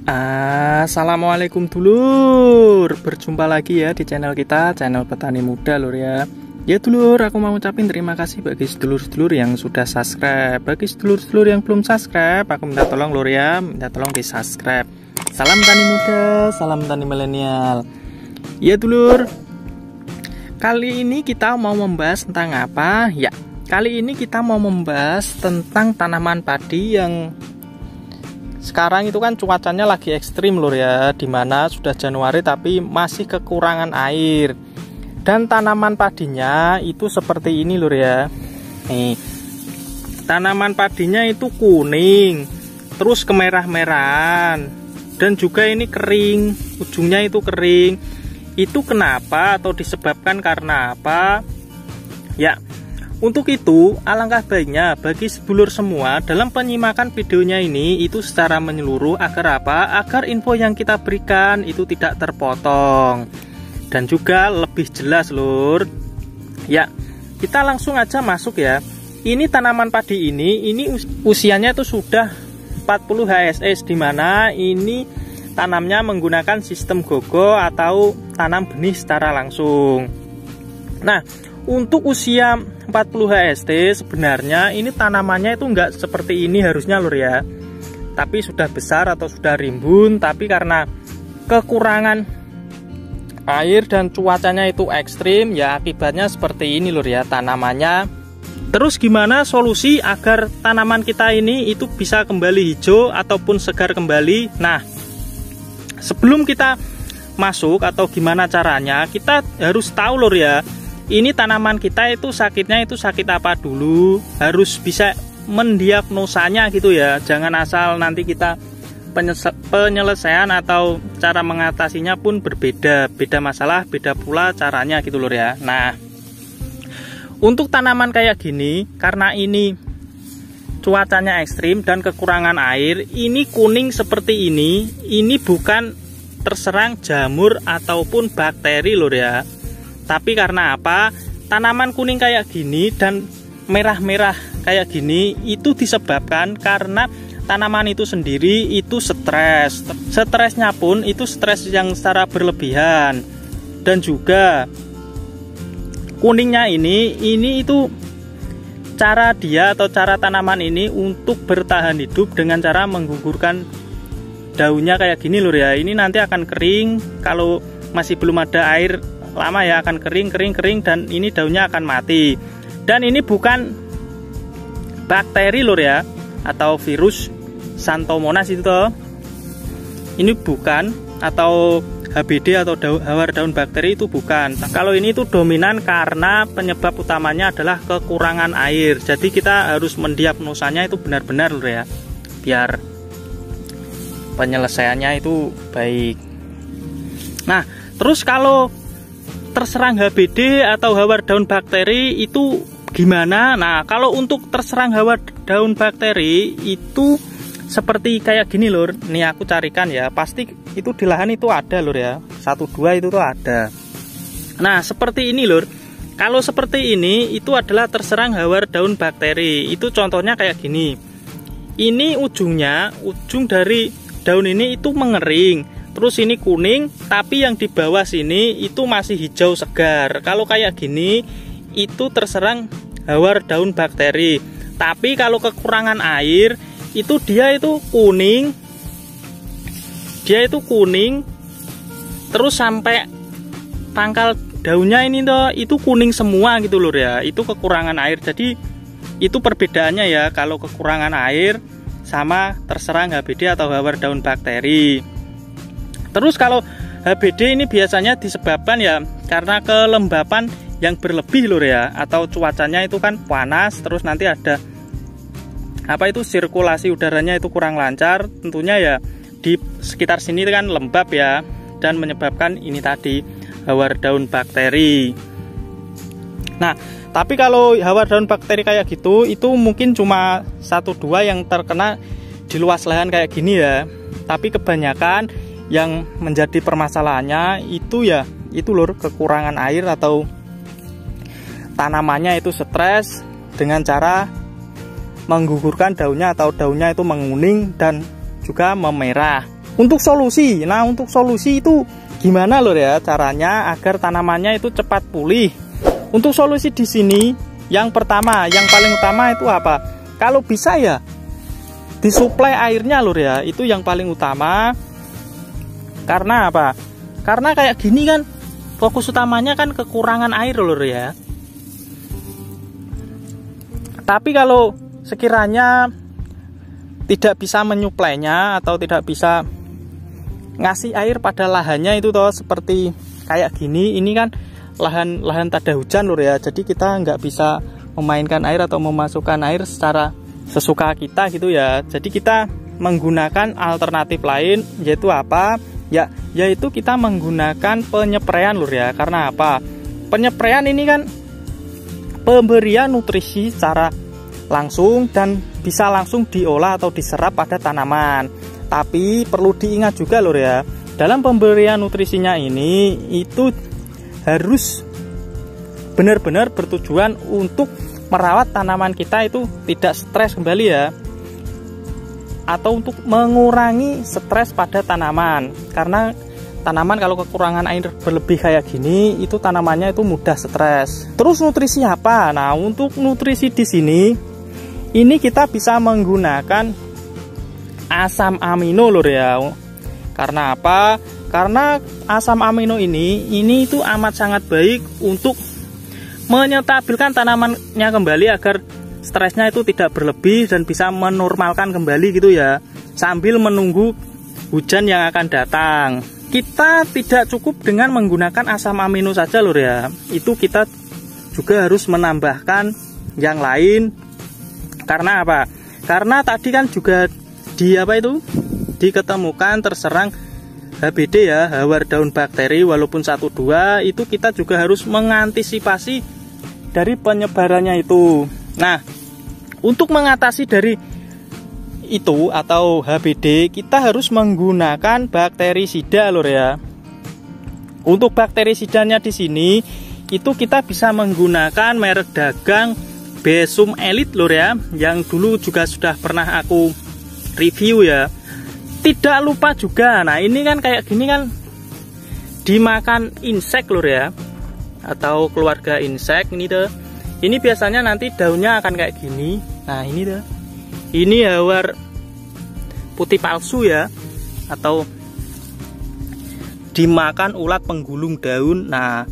Assalamualaikum dulur, berjumpa lagi ya di channel kita, channel petani muda lur ya. Ya dulur, aku mau ucapin terima kasih bagi sedulur-sedulur yang sudah subscribe. Bagi sedulur-sedulur yang belum subscribe, aku minta tolong lur ya, minta tolong di subscribe. Salam tani muda, salam tani milenial. Ya dulur, kali ini kita mau membahas tentang apa? Ya, kali ini kita mau membahas tentang tanaman padi yang sekarang itu kan cuacanya lagi ekstrim lur ya, dimana sudah Januari tapi masih kekurangan air. Dan tanaman padinya itu seperti ini lur ya. Nih, tanaman padinya itu kuning, terus kemerah-merahan, dan juga ini kering, ujungnya itu kering. Itu kenapa atau disebabkan karena apa? Ya, untuk itu, alangkah baiknya bagi sedulur semua dalam penyimakan videonya ini itu secara menyeluruh agar apa? Agar info yang kita berikan itu tidak terpotong dan juga lebih jelas lur. Ya, kita langsung aja masuk ya. Ini tanaman padi ini usianya itu sudah 40 HSS, dimana ini tanamnya menggunakan sistem gogo atau tanam benih secara langsung. Nah, untuk usia 40 HST sebenarnya ini tanamannya itu enggak seperti ini harusnya lur ya, tapi sudah besar atau sudah rimbun, tapi karena kekurangan air dan cuacanya itu ekstrim ya akibatnya seperti ini lur ya tanamannya. Terus gimana solusi agar tanaman kita ini itu bisa kembali hijau ataupun segar kembali? Nah, sebelum kita masuk atau gimana caranya, kita harus tahu lur ya, ini tanaman kita itu sakitnya itu sakit apa dulu, harus bisa mendiagnosanya gitu ya. Jangan asal nanti kita penyelesaian atau cara mengatasinya pun berbeda, beda masalah, beda pula caranya gitu lur ya. Nah, untuk tanaman kayak gini, karena ini cuacanya ekstrim dan kekurangan air, ini kuning seperti ini bukan terserang jamur ataupun bakteri lur ya. Tapi karena apa? Tanaman kuning kayak gini dan merah-merah kayak gini itu disebabkan karena tanaman itu sendiri itu stres. Stresnya pun itu stres yang secara berlebihan. Dan juga kuningnya ini itu cara dia atau cara tanaman ini untuk bertahan hidup dengan cara menggugurkan daunnya kayak gini lur ya. Ini nanti akan kering, kalau masih belum ada air lama ya akan kering dan ini daunnya akan mati. Dan ini bukan bakteri lur ya atau virus Xanthomonas itu toh. Ini bukan, atau HBD atau hawar daun bakteri itu bukan. Kalau ini itu dominan karena penyebab utamanya adalah kekurangan air. Jadi kita harus mendiagnosanya itu benar-benar lur ya, biar penyelesaiannya itu baik. Nah, terus kalau terserang HBD atau hawar daun bakteri itu gimana? Nah, kalau untuk terserang hawar daun bakteri itu seperti kayak gini lur. Nih aku carikan ya, pasti itu di lahan itu ada lur ya, 1-2 itu tuh ada. Nah, seperti ini lur. Kalau seperti ini itu adalah terserang hawar daun bakteri. Itu contohnya kayak gini. Ini ujung dari daun ini itu mengering. Terus ini kuning, tapi yang di bawah sini itu masih hijau segar. Kalau kayak gini, itu terserang hawar daun bakteri. Tapi kalau kekurangan air, itu dia itu kuning. Terus sampai pangkal daunnya ini toh, itu kuning semua gitu lur ya. Itu kekurangan air. Jadi itu perbedaannya ya, kalau kekurangan air sama terserang HBD atau hawar daun bakteri. Terus kalau HBD ini biasanya disebabkan ya karena kelembapan yang berlebih lur ya, atau cuacanya itu kan panas, terus nanti ada sirkulasi udaranya itu kurang lancar, tentunya ya di sekitar sini kan lembab ya, dan menyebabkan ini tadi hawar daun bakteri. Nah, tapi kalau hawar daun bakteri kayak gitu itu mungkin cuma 1-2 yang terkena di luas lahan kayak gini ya. Tapi kebanyakan yang menjadi permasalahannya itu ya itu lur, kekurangan air atau tanamannya itu stres dengan cara menggugurkan daunnya atau daunnya itu menguning dan juga memerah. Untuk solusi, nah untuk solusi itu gimana lur ya caranya agar tanamannya itu cepat pulih. Untuk solusi di sini yang pertama, yang paling utama itu apa? Kalau bisa ya disuplai airnya lur ya, itu yang paling utama. Karena apa? Karena kayak gini kan fokus utamanya kan kekurangan air lur ya. Tapi kalau sekiranya tidak bisa menyuplainya atau tidak bisa ngasih air pada lahannya itu toh seperti kayak gini, ini kan lahan tada hujan lur ya, jadi kita nggak bisa memainkan air atau memasukkan air secara sesuka kita gitu ya. Jadi kita menggunakan alternatif lain, yaitu apa ya, yaitu kita menggunakan penyepraian lur ya. Karena apa? Penyepraian ini kan pemberian nutrisi secara langsung dan bisa langsung diolah atau diserap pada tanaman. Tapi perlu diingat juga lur ya, dalam pemberian nutrisinya ini itu harus benar-benar bertujuan untuk merawat tanaman kita itu tidak stres kembali ya, atau untuk mengurangi stres pada tanaman. Karena tanaman kalau kekurangan air berlebih kayak gini, itu tanamannya itu mudah stres. Terus nutrisi apa? Nah, untuk nutrisi di sini ini kita bisa menggunakan asam amino lur ya. Karena apa? Karena asam amino ini itu amat sangat baik untuk menyetabilkan tanamannya kembali agar stresnya itu tidak berlebih dan bisa menormalkan kembali gitu ya, sambil menunggu hujan yang akan datang. Kita tidak cukup dengan menggunakan asam amino saja lur ya, itu kita juga harus menambahkan yang lain. Karena apa? Karena tadi kan juga diketemukan terserang HBD ya, hawar daun bakteri, walaupun 1-2 itu kita juga harus mengantisipasi dari penyebarannya itu. Nah, untuk mengatasi dari itu atau HBD, kita harus menggunakan bakterisida lur ya. Untuk bakterisidanya di sini itu kita bisa menggunakan merek dagang Besum Elite lur ya, yang dulu juga sudah pernah aku review ya. Tidak lupa juga, nah ini kan kayak gini kan dimakan insek lur ya, atau keluarga insek ini tuh. Ini biasanya nanti daunnya akan kayak gini. Nah ini tuh, ini hawar putih palsu ya, atau dimakan ulat penggulung daun. Nah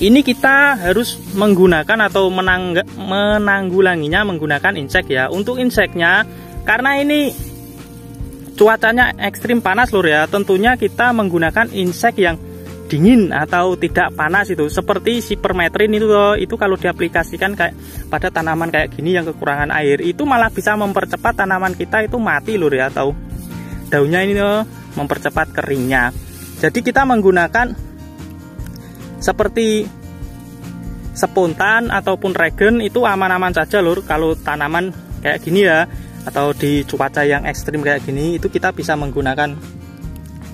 ini kita harus menggunakan atau menanggulanginya menggunakan insek ya. Untuk inseknya, karena ini cuacanya ekstrim panas lur ya, tentunya kita menggunakan insek yang dingin atau tidak panas itu, seperti sipermetrin itu kalau diaplikasikan kayak pada tanaman kayak gini yang kekurangan air, itu malah bisa mempercepat tanaman kita itu mati lur ya, atau daunnya ini loh, mempercepat keringnya. Jadi kita menggunakan seperti spontan ataupun regen itu aman-aman saja lur. Kalau tanaman kayak gini ya, atau di cuaca yang ekstrim kayak gini, itu kita bisa menggunakan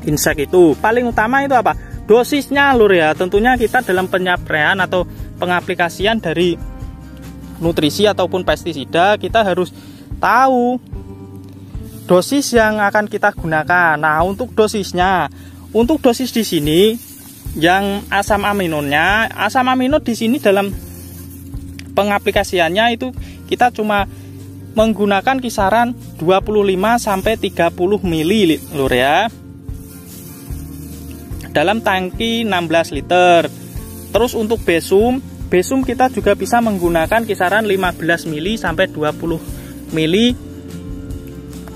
insek itu. Paling utama itu apa? Dosisnya lur ya. Tentunya kita dalam penyapraian atau pengaplikasian dari nutrisi ataupun pestisida, kita harus tahu dosis yang akan kita gunakan. Nah, untuk dosisnya, untuk dosis di sini yang asam aminonya, asam amino di sini dalam pengaplikasiannya itu kita cuma menggunakan kisaran 25 sampai 30 ml lur ya, dalam tangki 16 liter. Terus untuk besum kita juga bisa menggunakan kisaran 15 ml sampai 20 ml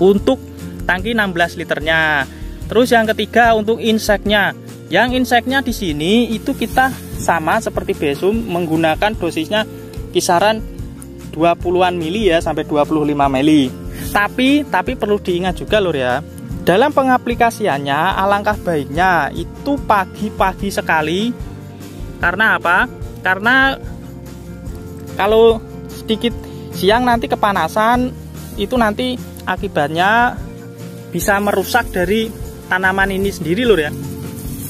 untuk tangki 16 liternya. Terus yang ketiga untuk inseknya. Yang inseknya di sini itu kita sama seperti besum, menggunakan dosisnya kisaran 20-an mili ya sampai 25 mili. Tapi perlu diingat juga lur ya, dalam pengaplikasiannya alangkah baiknya itu pagi-pagi sekali. Karena apa? Karena kalau sedikit siang nanti kepanasan, itu nanti akibatnya bisa merusak dari tanaman ini sendiri lur ya.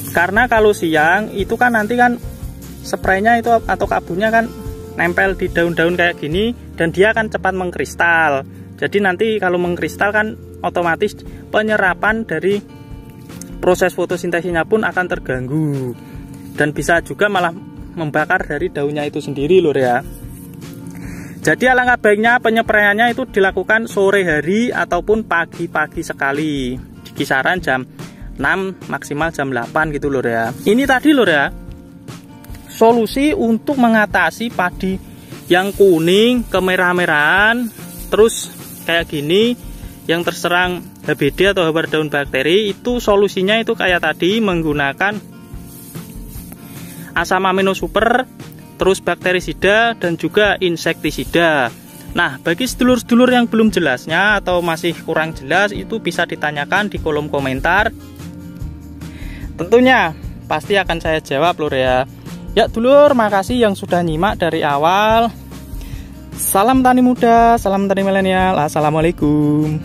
Karena kalau siang itu kan nanti kan spraynya itu atau kabutnya kan nempel di daun-daun kayak gini, dan dia akan cepat mengkristal. Jadi nanti kalau mengkristal kan otomatis penyerapan dari proses fotosintesisnya pun akan terganggu dan bisa juga malah membakar dari daunnya itu sendiri lur ya. Jadi alangkah baiknya penyepraiannya itu dilakukan sore hari ataupun pagi-pagi sekali, di kisaran jam 6 maksimal jam 8 gitu lur ya. Ini tadi lur ya, solusi untuk mengatasi padi yang kuning kemerah-merahan terus kayak gini yang terserang HBD atau hawar daun bakteri. Itu solusinya itu kayak tadi, menggunakan asam amino super, terus bakterisida dan juga insektisida. Nah, bagi sedulur-sedulur yang belum jelasnya atau masih kurang jelas, itu bisa ditanyakan di kolom komentar. Tentunya pasti akan saya jawab lur ya. Ya dulur, makasih yang sudah nyimak dari awal. Salam tani muda, salam tani milenial. Assalamualaikum.